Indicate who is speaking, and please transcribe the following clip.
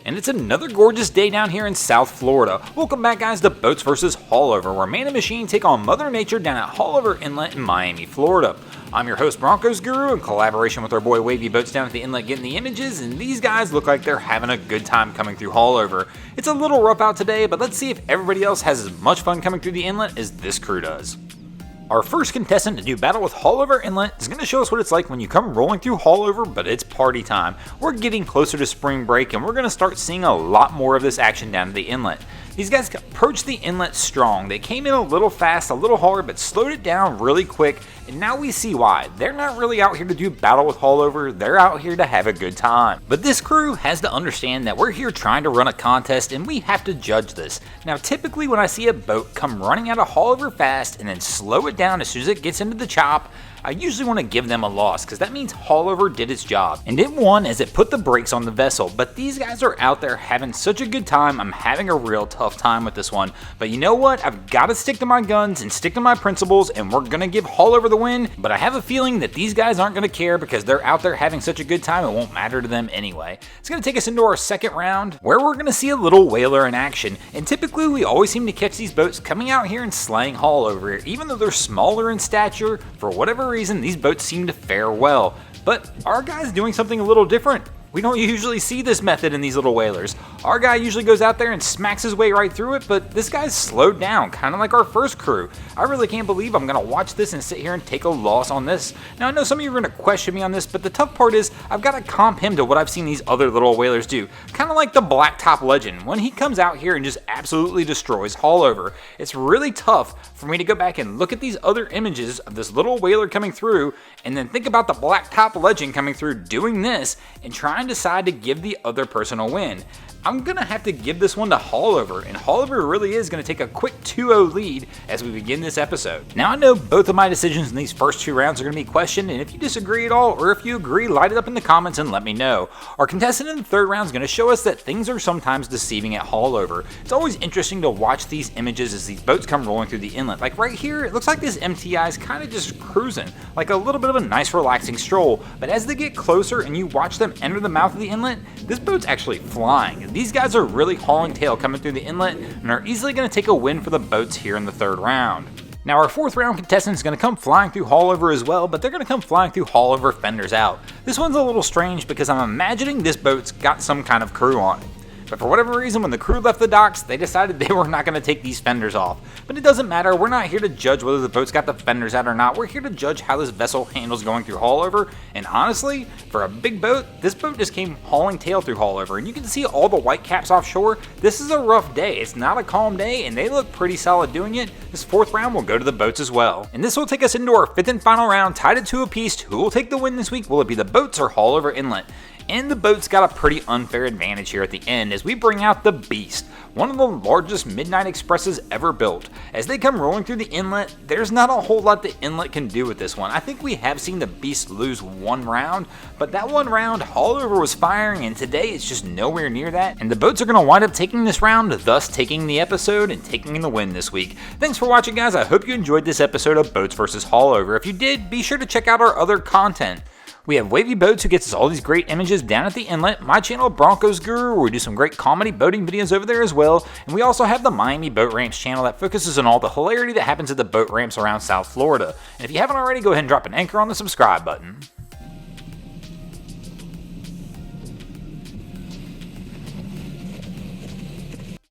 Speaker 1: And it's another gorgeous day down here in South Florida. Welcome back, guys, to Boats vs. Haulover, where man and machine take on Mother Nature down at Haulover Inlet in Miami, Florida. I'm your host, Broncos Guru, in collaboration with our boy Wavy Boats down at the inlet getting the images, and these guys look like they're having a good time coming through Haulover. It's a little rough out today, but let's see if everybody else has as much fun coming through the inlet as this crew does. Our first contestant to do battle with Haulover Inlet is going to show us what it's like when you come rolling through Haulover, but it's party time. We're getting closer to spring break, and we're going to start seeing a lot more of this action down at the inlet. These guys approached the inlet strong. They came in a little fast, a little hard, but slowed it down really quick, and now we see why. They're not really out here to do battle with Haulover, they're out here to have a good time. But this crew has to understand that we're here trying to run a contest, and we have to judge this. Now, typically when I see a boat come running out of Haulover fast and then slow it down as soon as it gets into the chop, I usually want to give them a loss, because that means Haulover did its job. And it won as it put the brakes on the vessel, but these guys are out there having such a good time. I'm having a real tough time with this one. But you know what? I've got to stick to my guns and stick to my principles, and we're going to give Haulover the win. But I have a feeling that these guys aren't going to care, because they're out there having such a good time, it won't matter to them anyway. It's going to take us into our second round, where we're going to see a little whaler in action. And typically we always seem to catch these boats coming out here and slaying Haulover. Even though they're smaller in stature, for whatever reason, these boats seem to fare well. But our guy's doing something a little different. We don't usually see this method in these little whalers. Our guy usually goes out there and smacks his way right through it, but this guy's slowed down, kind of like our first crew. I really can't believe I'm going to watch this and sit here and take a loss on this. Now, I know some of you are going to question me on this, but the tough part is I've got to comp him to what I've seen these other little whalers do. Kind of like the Blacktop Legend, when he comes out here and just absolutely destroys Haulover. It's really tough for me to go back and look at these other images of this little whaler coming through, and then think about the Blacktop Legend coming through doing this, and trying to decide to give the other person a win. I'm going to have to give this one to Haulover, and Haulover really is going to take a quick 2-0 lead as we begin this episode. Now, I know both of my decisions in these first two rounds are going to be questioned, and if you disagree at all, or if you agree, light it up in the comments and let me know. Our contestant in the third round is going to show us that things are sometimes deceiving at Haulover. It's always interesting to watch these images as these boats come rolling through the inlet. Like right here, it looks like this MTI is kind of just cruising, like a little bit of a nice relaxing stroll, but as they get closer and you watch them enter the mouth of the inlet, this boat's actually flying. These guys are really hauling tail coming through the inlet and are easily going to take a win for the boats here in the third round. Now, our fourth round contestant is going to come flying through Haulover as well, but they're going to come flying through Haulover fenders out. This one's a little strange because I'm imagining this boat's got some kind of crew on it. But for whatever reason, when the crew left the docks, they decided they were not going to take these fenders off. But it doesn't matter, we're not here to judge whether the boat's got the fenders out or not. We're here to judge how this vessel handles going through Haulover. And honestly, for a big boat, this boat just came hauling tail through Haulover. And you can see all the white caps offshore. This is a rough day. It's not a calm day, and they look pretty solid doing it. This fourth round will go to the boats as well. And this will take us into our fifth and final round, tied at 2 apiece. Who will take the win this week? Will it be the boats or Haulover Inlet? And the boat's got a pretty unfair advantage here at the end as we bring out the Beast, one of the largest midnight expresses ever built. As they come rolling through the inlet, there's not a whole lot the inlet can do with this one. I think we have seen the Beast lose one round, but that one round, Haulover was firing, and today it's just nowhere near that. And the boats are going to wind up taking this round, thus taking the episode and taking the win this week. Thanks for watching, guys. I hope you enjoyed this episode of Boats vs. Haulover. If you did, be sure to check out our other content. We have Wavy Boats, who gets us all these great images down at the inlet, my channel Broncos Guru, where we do some great comedy boating videos over there as well, and we also have the Miami Boat Ramps channel that focuses on all the hilarity that happens at the boat ramps around South Florida. And if you haven't already, go ahead and drop an anchor on the subscribe button.